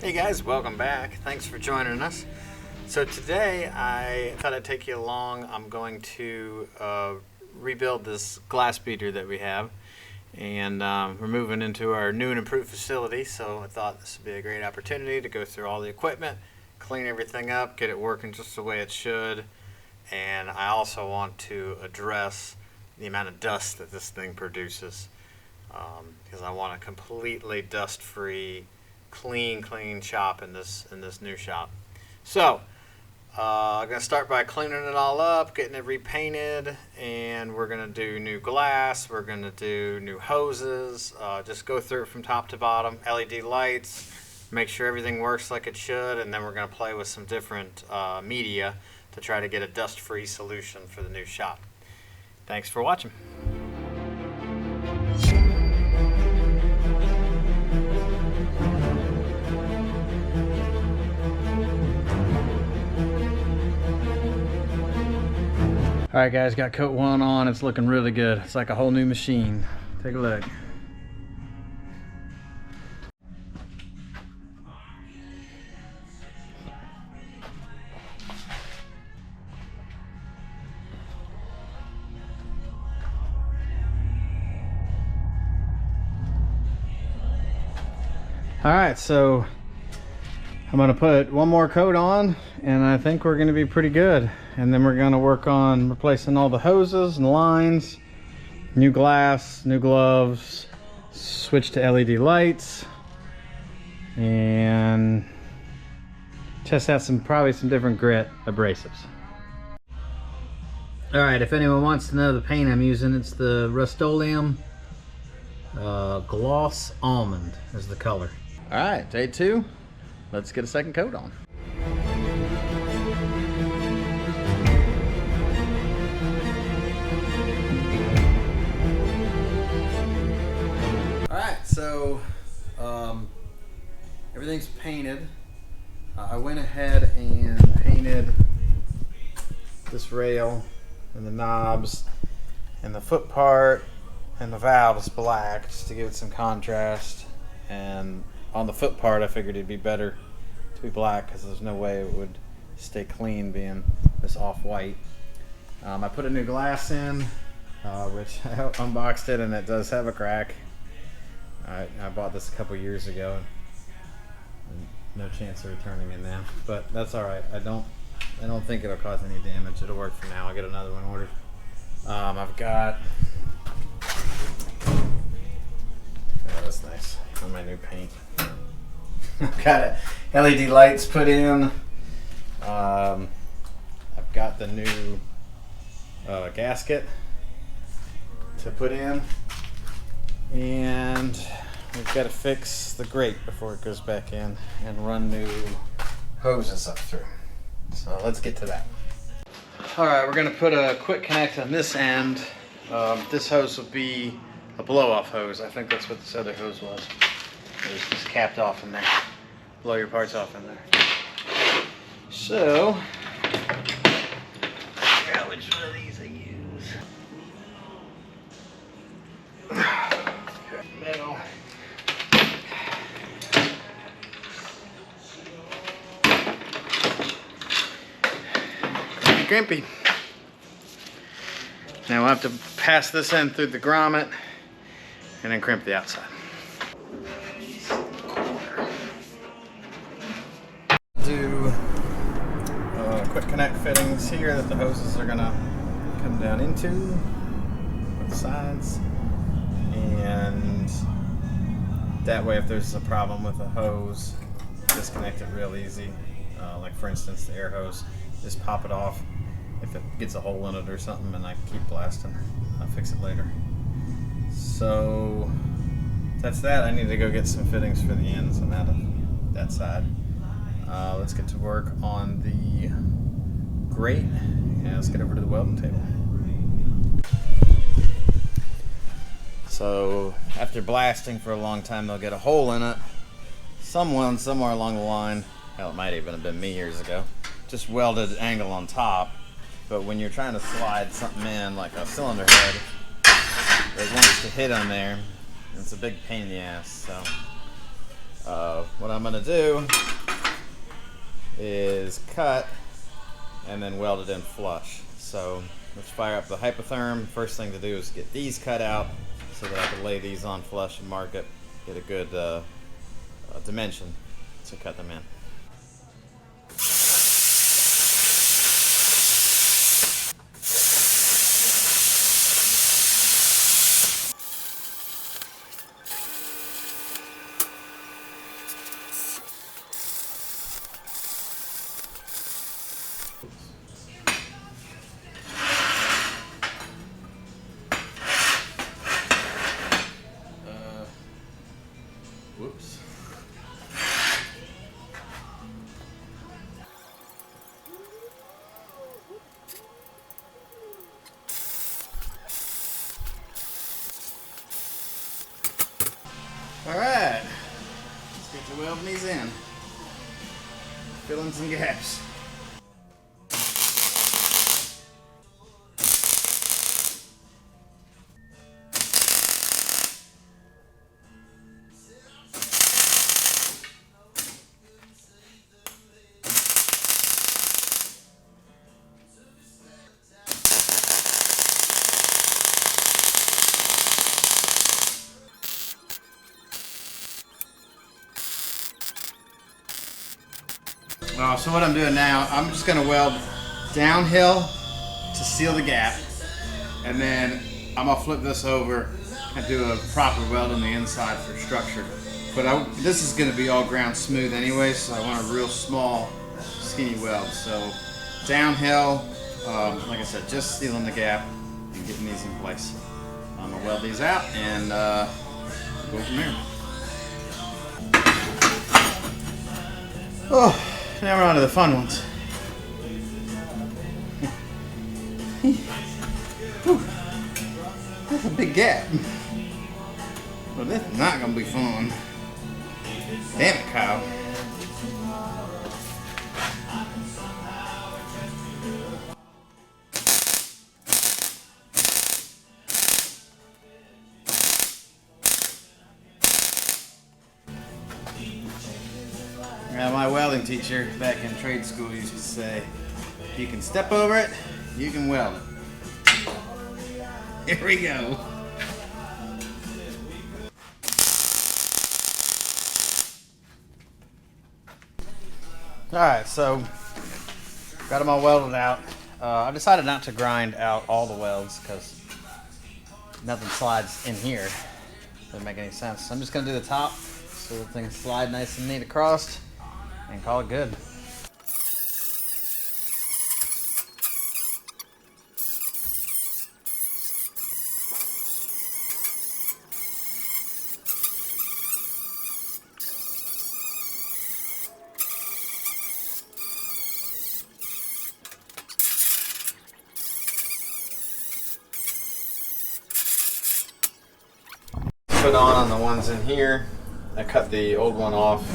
Hey guys, welcome back. Thanks for joining us. So today I thought I'd take you along. I'm going to rebuild this glass beater that we have, and we're moving into our new and improved facility, so I thought this would be a great opportunity to go through all the equipment, clean everything up, get it working just the way it should, and I also want to address the amount of dust that this thing produces, because I want a completely dust-free, clean shop in this new shop. So I'm gonna start by cleaning it all up, getting it repainted, and we're gonna do new glass, we're gonna do new hoses, just go through it from top to bottom, LED lights, make sure everything works like it should, and then we're gonna play with some different media to try to get a dust-free solution for the new shop. Thanks for watching. All right guys, got coat one on. It's looking really good. It's like a whole new machine. Take a look. All right, so I'm gonna put one more coat on and I think we're gonna be pretty good. And then we're gonna work on replacing all the hoses and lines, new glass, new gloves, switch to LED lights, and test out probably some different grit abrasives. All right, if anyone wants to know the paint I'm using, it's the Rust-Oleum Gloss Almond is the color. All right, day two, let's get a second coat on. So everything's painted. I went ahead and painted this rail and the knobs and the foot part and the valves black just to give it some contrast. And on the foot part I figured it'd be better to be black because there's no way it would stay clean being this off-white. I put a new glass in, which I unboxed it, and it does have a crack. I bought this a couple years ago, and no chance of returning it now, but that's all right. I don't think it'll cause any damage. It'll work for now. I'll get another one ordered. I've got, oh, that's nice on my new paint. I've got LED lights put in. I've got the new gasket to put in. And we've got to fix the grate before it goes back in and run new hoses up through. So let's get to that. All right, we're going to put a quick connect on this end. This hose will be a blow-off hose. I think that's what this other hose was. It was just capped off in there. Blow your parts off in there. So, figure out which one of these I use. Middle. Crimpy. Now we'll have to pass this in through the grommet and then crimp the outside. Do quick connect fittings here that the hoses are gonna come down into both sides. And that way, if there's a problem with a hose, disconnect it real easy. Like for instance, the air hose, just pop it off. If it gets a hole in it or something and I keep blasting, I'll fix it later. So that's that. I need to go get some fittings for the ends on that side. Let's get to work on the grate and let's get over to the welding table. So after blasting for a long time, they'll get a hole in it. Someone somewhere along the line, hell, it might even have been me years ago, just welded angle on top. But when you're trying to slide something in, like a cylinder head, it wants to hit on there. It's a big pain in the ass. So What I'm gonna do is cut and then weld it in flush. So let's fire up the hypotherm. First thing to do is get these cut out so that I can lay these on flush and mark it, get a good dimension to cut them in. Whoops. All right, let's get to welding these in. Fill in some gaps. So what I'm doing now, I'm just going to weld downhill to seal the gap, and then I'm going to flip this over and do a proper weld on the inside for structure. But this is going to be all ground smooth anyway, so I want a real small, skinny weld. So downhill, like I said, just sealing the gap and getting these in place. I'm going to weld these out and go from there. Oh. Now we're on to the fun ones. That's a big gap. Well, this is not going to be fun. Damn it, Kyle. Now, my welding teacher back in trade school used to say, if you can step over it, you can weld it. Here we go. Alright, so got them all welded out. I decided not to grind out all the welds because nothing slides in here. Doesn't make any sense. I'm just going to do the top so the things slide nice and neat across and call it good. Put on the ones in here. I cut the old one off,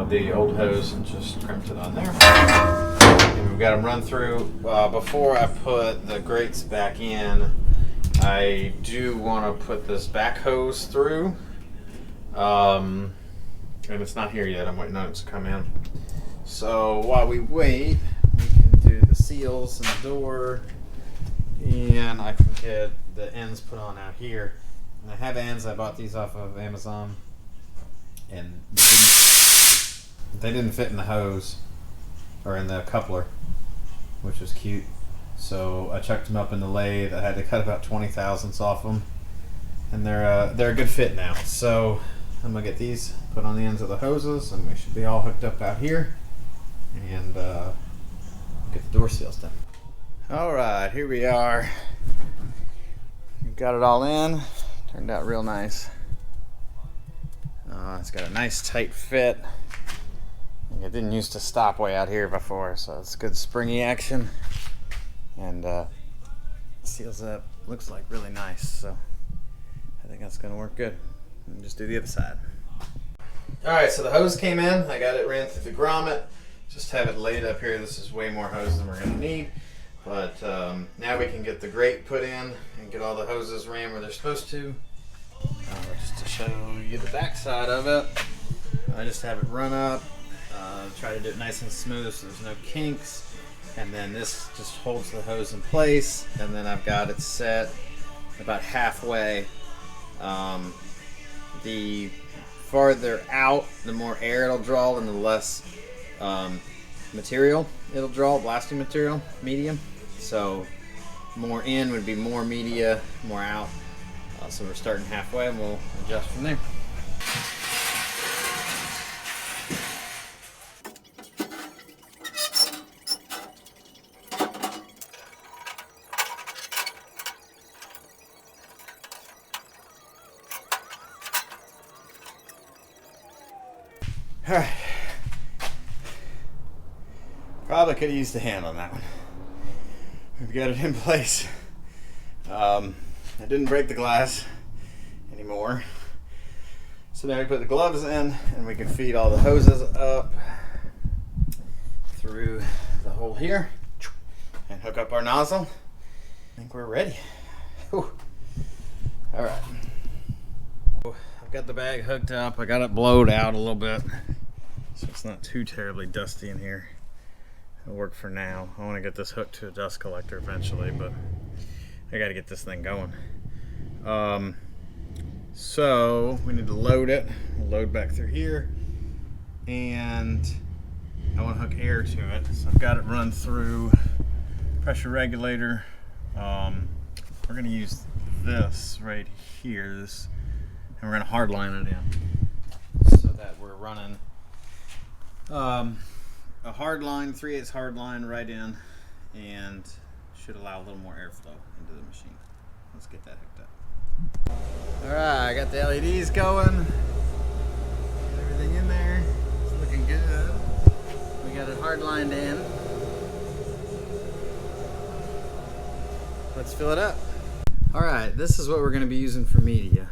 the old hose, and just crimped it on there. And we've got them run through. Before I put the grates back in, I do want to put this back hose through. And it's not here yet. I'm waiting on it to come in. So while we wait, we can do the seals and the door, and I can get the ends put on out here. I have ends. I bought these off of Amazon, and they didn't fit in the hose or in the coupler, which was cute. So I chucked them up in the lathe. I had to cut about 20 thousandths off them, and they're a good fit now. So I'm gonna get these put on the ends of the hoses, and we should be all hooked up out here, and get the door seals done. All right, here we are. We've got it all in. Turned out real nice. It's got a nice tight fit. It didn't used to stop way out here before, so it's good springy action. And seals up. Looks like really nice, so I think that's gonna work good. And just do the other side. Alright, so the hose came in. I got it ran through the grommet. Just have it laid up here. This is way more hose than we're gonna need. But now we can get the grate put in and get all the hoses ran where they're supposed to. Just to show you the back side of it. I just have it run up, try to do it nice and smooth so there's no kinks, and then this just holds the hose in place, and then I've got it set about halfway. The farther out, the more air it'll draw and the less material it'll draw, blasting material, medium. So more in would be more media, more out. So we're starting halfway and we'll adjust from there. All right. Probably could have used a hand on that one. We've got it in place. I didn't break the glass anymore. So now we put the gloves in and we can feed all the hoses up through the hole here and hook up our nozzle. I think we're ready. Whew. All right. I've got the bag hooked up. I got it blowed out a little bit, so it's not too terribly dusty in here. It'll work for now. I want to get this hooked to a dust collector eventually, but I got to get this thing going. So we need to load it. Load back through here, and I want to hook air to it. So I've got it run through pressure regulator. We're going to use this right here, this, and we're going to hard line it in so that we're running a hard line, 3/8 hard line right in, and should allow a little more airflow into the machine. Let's get that hooked up. All right, I got the LEDs going. Got everything in there. It's looking good. We got it hard lined in. Let's fill it up. All right, this is what we're going to be using for media.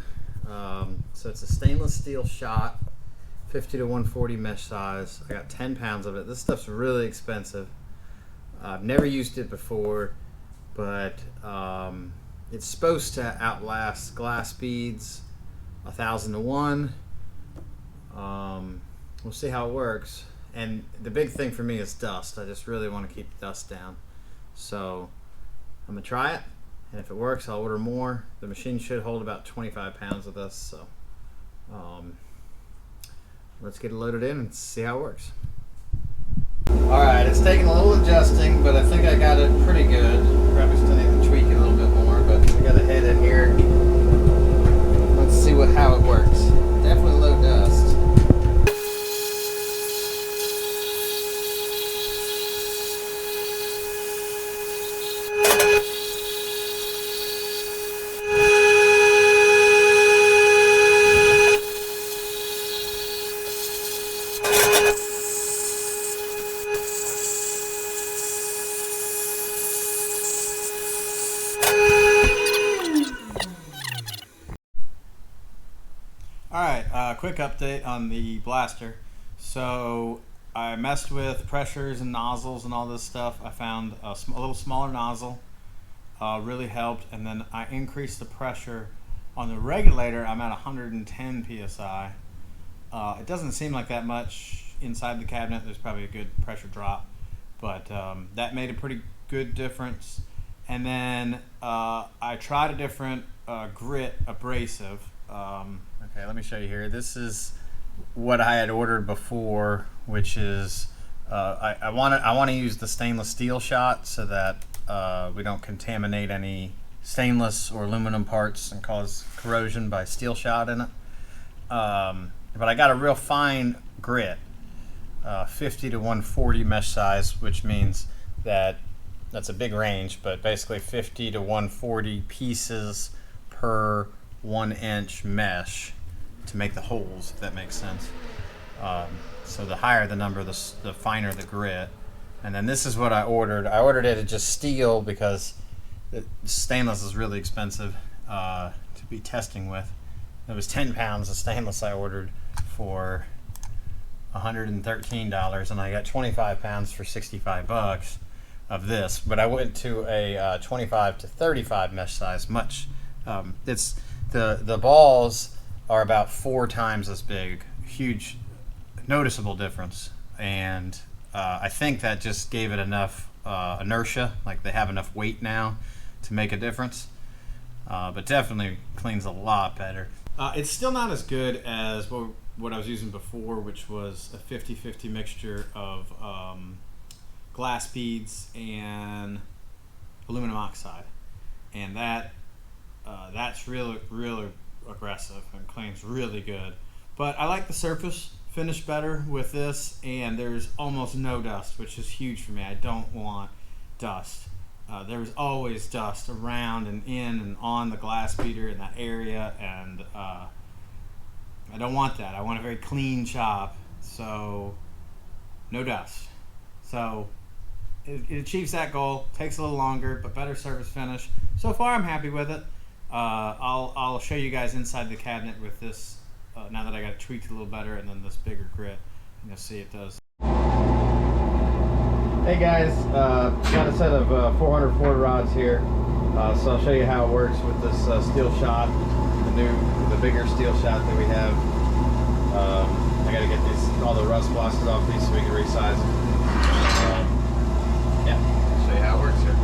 So it's a stainless steel shot, 50 to 140 mesh size. I got 10 pounds of it. This stuff's really expensive. I've never used it before, but it's supposed to outlast glass beads 1,000 to 1. We'll see how it works. And the big thing for me is dust. I just really want to keep the dust down. So I'm gonna try it, and if it works, I'll order more. The machine should hold about 25 pounds of this, so let's get it loaded in and see how it works. All right, it's taking a little adjusting, but I think I got it pretty good. Probably still need to tweak it a little bit more, but I got to hit it here. Let's see how it works. Definitely low dust. Alright, quick update on the blaster. So I messed with pressures and nozzles and all this stuff. I found a little smaller nozzle, really helped, and then I increased the pressure on the regulator. I'm at 110 psi. It doesn't seem like that much inside the cabinet. There's probably a good pressure drop, but that made a pretty good difference. And then I tried a different grit abrasive. Okay, let me show you here. This is what I had ordered before, which is I want to use the stainless steel shot so that we don't contaminate any stainless or aluminum parts and cause corrosion by steel shot in it. But I got a real fine grit, 50 to 140 mesh size, which means that's a big range, but basically 50 to 140 pieces per 1 inch mesh to make the holes, if that makes sense. So the higher the number, the finer the grit. And then this is what I ordered. I ordered it at just steel because stainless is really expensive to be testing with. It was 10 pounds of stainless I ordered for $113, and I got 25 pounds for 65 bucks of this. But I went to a 25 to 35 mesh size. It's the balls are about 4 times as big, huge noticeable difference, and I think that just gave it enough inertia, like they have enough weight now to make a difference, but definitely cleans a lot better. It's still not as good as what I was using before, which was a 50-50 mixture of glass beads and aluminum oxide, and that's really aggressive and cleans really good. But I like the surface finish better with this, and there's almost no dust, which is huge for me. I don't want dust. There's always dust around and in and on the glass beater in that area, and I don't want that. I want a very clean shop, so no dust. So it achieves that goal. Takes a little longer, but better surface finish. So far, I'm happy with it. I'll show you guys inside the cabinet with this now that I got it tweaked a little better, and then this bigger grit, and you'll see it does. Hey guys, got a set of 400 Ford rods here, so I'll show you how it works with this steel shot, the bigger steel shot that we have. I got to get all the rust blasted off these so we can resize them. Yeah, I'll show you how it works here.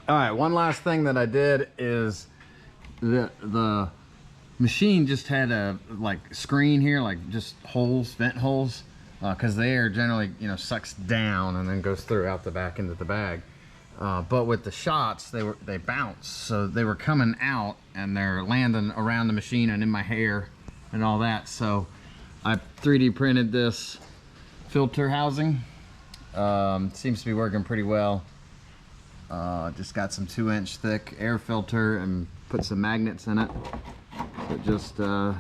All right, one last thing that I did is the machine just had a screen here, like just holes, vent holes, because the air generally sucks down and then goes through out the back into the bag. But with the shots, they bounce, so they were coming out and they're landing around the machine and in my hair and all that. So I 3D printed this filter housing. Seems to be working pretty well. Just got some 2-inch thick air filter and put some magnets in it. So just get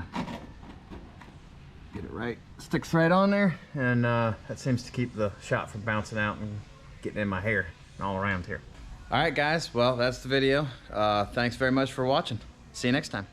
it right, sticks right on there, and that seems to keep the shot from bouncing out and getting in my hair and all around here. All right guys, well that's the video. Thanks very much for watching. See you next time.